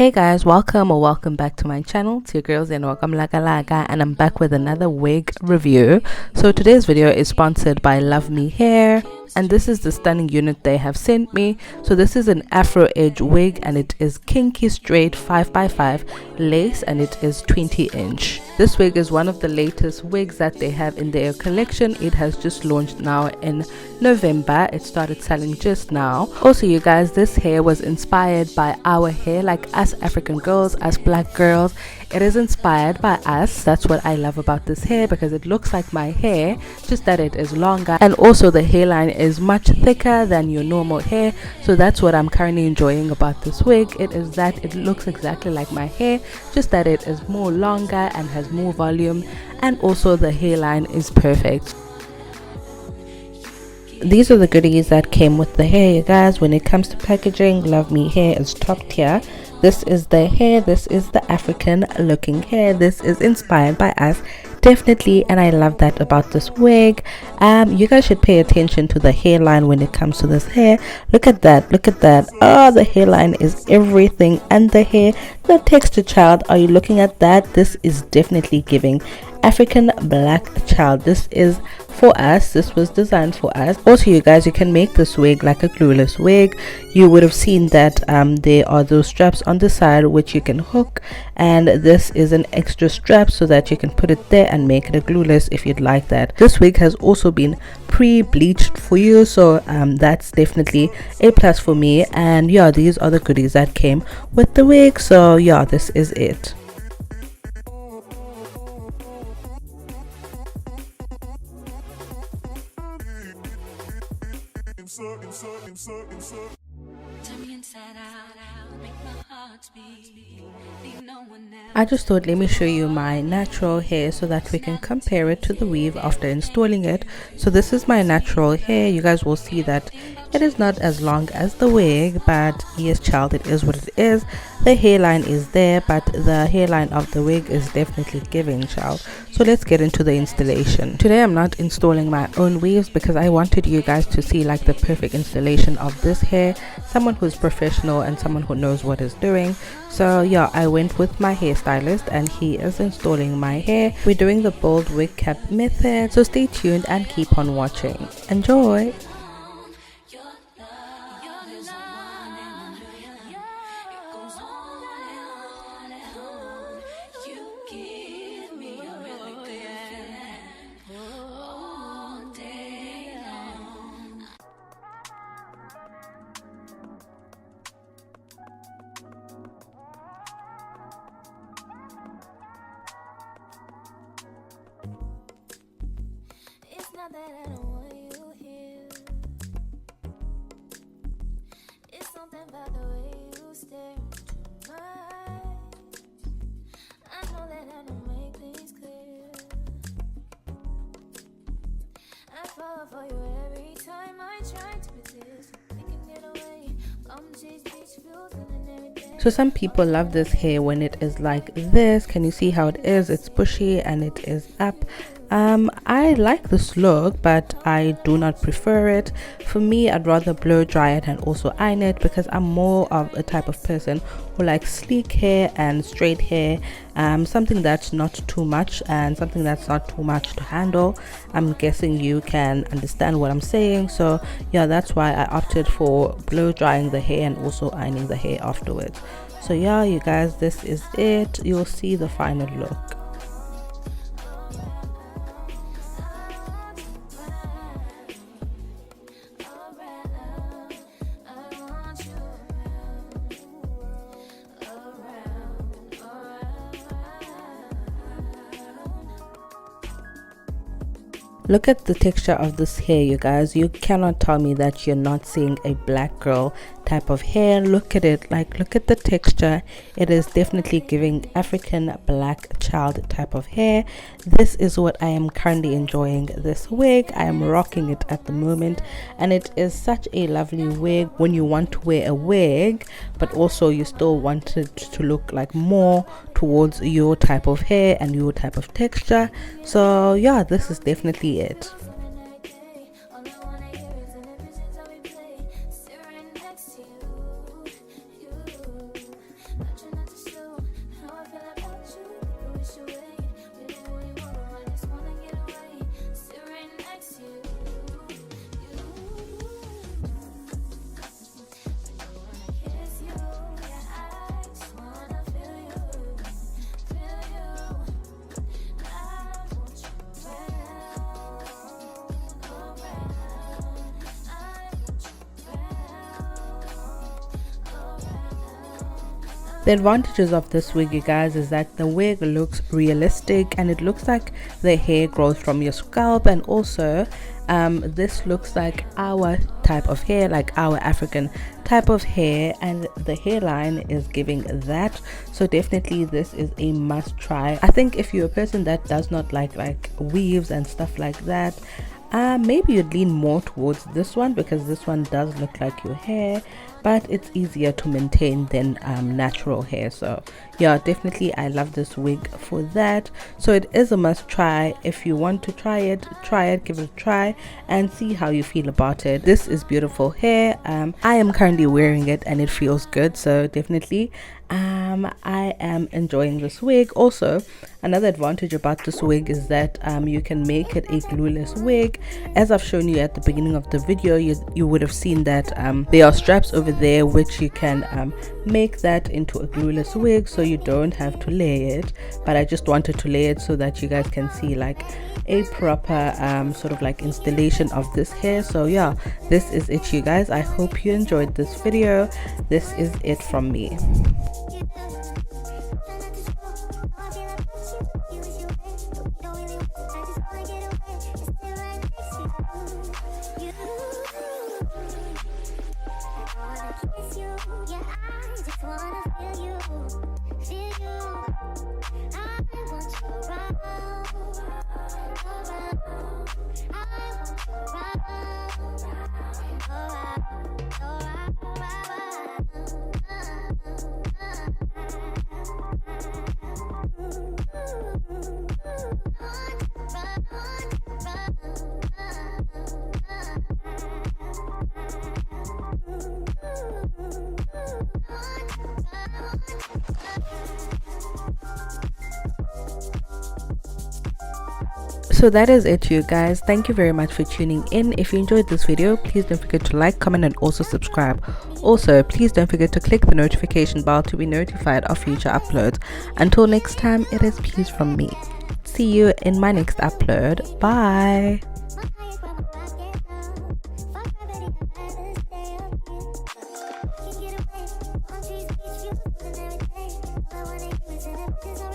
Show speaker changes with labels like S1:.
S1: Hey guys, welcome back to my channel. It's your girls and welcome Laga, and I'm back with another wig review. So today's video is sponsored by Luvme hair, and this is the stunning unit they have sent me. So this is an afro edge wig and it is kinky straight 5x5 lace and it is 20-inch. This wig is one of the latest wigs that they have in their collection. It has just launched now in November. It started selling just now. Also, you guys, this hair was inspired by our hair, like us African girls, us black girls. It is inspired by us. That's what I love about this hair, because it looks like my hair, just that it is longer, and also the hairline is much thicker than your normal hair. So that's what I'm currently enjoying about this wig. It is that it looks exactly like my hair, just that it is more longer and has more volume, and also the hairline is perfect. These are the goodies that came with the hair, you guys. When it comes to packaging, Luvme hair is top tier. This is the hair, this is the African looking hair, this is inspired by us, definitely, and I love that about this wig. You guys should pay attention to the hairline when it comes to this hair. Look at that, look at that. Oh, the hairline is everything, and the hair, the texture, child, are you looking at that? This is definitely giving African black child. This is for us, this was designed for us. Also, you guys, you can make this wig like a glueless wig. You would have seen that there are those straps on the side which you can hook, and this is an extra strap so that you can put it there and make it a glueless if you'd like that. This wig has also been pre-bleached for you, so that's definitely a plus for me. And yeah, these are the goodies that came with the wig. So yeah, this is it. I just thought, let me show you my natural hair so that we can compare it to the weave after installing it. So this is my natural hair. You guys will see that it is not as long as the wig, but yes child, it is what it is. The hairline is there, but the hairline of the wig is definitely giving, child. So let's get into the installation. Today I'm not installing my own weaves because I wanted you guys to see like the perfect installation of this hair, someone who's professional and someone who knows what is doing. So yeah, I went with my hairstylist and he is installing my hair. We're doing the bold wig cap method, so stay tuned and keep on watching. Enjoy.
S2: Not that I don't want you here. It's something about the way you stare into my eyes. I know that I don't make things clear. I fall for you every time I try to resist. We can get away, come chase beach views and everything.
S1: So some people love this hair when it is like this. Can you see how it is? It's bushy and it is up. I like this look, but I do not prefer it. For me, I'd rather blow dry it and also iron it, because I'm more of a type of person who likes sleek hair and straight hair. Something that's not too much and something that's not too much to handle. I'm guessing you can understand what I'm saying. So yeah, that's why I opted for blow drying the hair and also ironing the hair afterwards. So yeah, you guys, this is it. You'll see the final look. Look at the texture of this hair, you guys. You cannot tell me that you're not seeing a black girl type of hair. Look at it, like look at the texture. It is definitely giving African black child type of hair. This is what I am currently enjoying. This wig, I am rocking it at the moment, and it is such a lovely wig when you want to wear a wig but also you still want it to look like more towards your type of hair and your type of texture. So yeah, this is definitely it.
S2: But you're
S1: The advantages of this wig, you guys, is that the wig looks realistic and it looks like the hair grows from your scalp, and also this looks like our type of hair, like our African type of hair, and the hairline is giving that. So definitely this is a must try. I think if you're a person that does not like weaves and stuff like that, maybe you'd lean more towards this one, because this one does look like your hair, but it's easier to maintain than natural hair. So yeah, definitely I love this wig for that. So it is a must try. If you want to try it, give it a try and see how you feel about it. This is beautiful hair. I am currently wearing it and it feels good, so definitely I am enjoying this wig. Also, another advantage about this wig is that you can make it a glueless wig. As I've shown you at the beginning of the video, you would have seen that there are straps over there which you can make that into a glueless wig, so you don't have to lay it. But I just wanted to lay it so that you guys can see like a proper sort of like installation of this hair. So yeah, this is it, you guys. I hope you enjoyed this video. This is it from me. So that is it, you guys. Thank you very much for tuning in. If you enjoyed this video, please don't forget to like, comment and also subscribe. Also, please don't forget to click the notification bell to be notified of future uploads. Until next time, it is peace from me. See you in my next upload. Bye.
S2: Trees, beach views, and everything. I wanna use it if it's